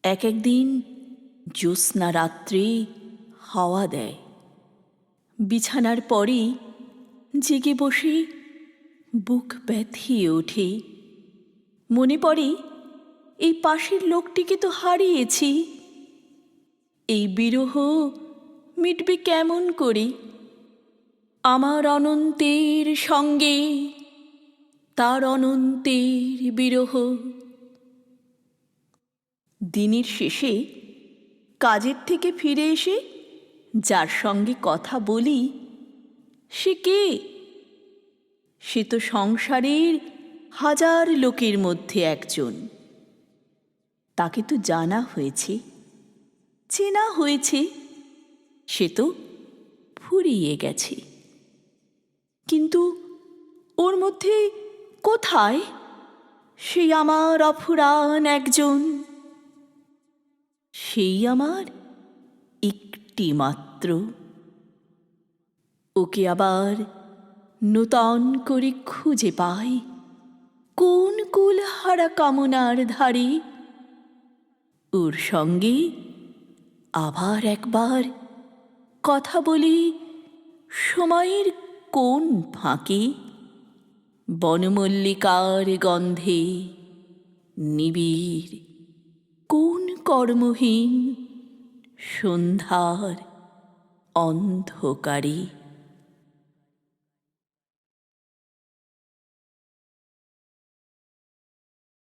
এক একদিন জ্যোৎস্না রাত্রে হাওয়া দেয়, বিছানার পরে জেগে বসে বুক ব্যথিয়ে ওঠে। মনে পড়ে এই পাশের লোকটিকে তো হারিয়েছি, এই বিরহ মিটবে কেমন করে? আমার অনন্তের সঙ্গে তার অনন্তের বিরহ। দিনের শেষে কাজের থেকে ফিরে এসে যার সঙ্গে কথা বলি, সে কে? সে তো সংসারের হাজার লোকের মধ্যে একজন। তাকে তো জানা হয়েছে, চেনা হয়েছে, সে তো ফুরিয়ে গেছে। কিন্তু ওর মধ্যে কোথায় সেই আমার অফুরান একজন? সেই আমার একটি মাত্র। ওকে আবার নূতন করে খুঁজে পাই কোন কুলহারা কামনার ধারে। ওর সঙ্গে আবার একবার কথা বলি সময়ের কোন ফাঁকে, বনমল্লিকার গন্ধে নিবিড় কোন কর্মহীন সন্ধ্যার অন্ধকারে।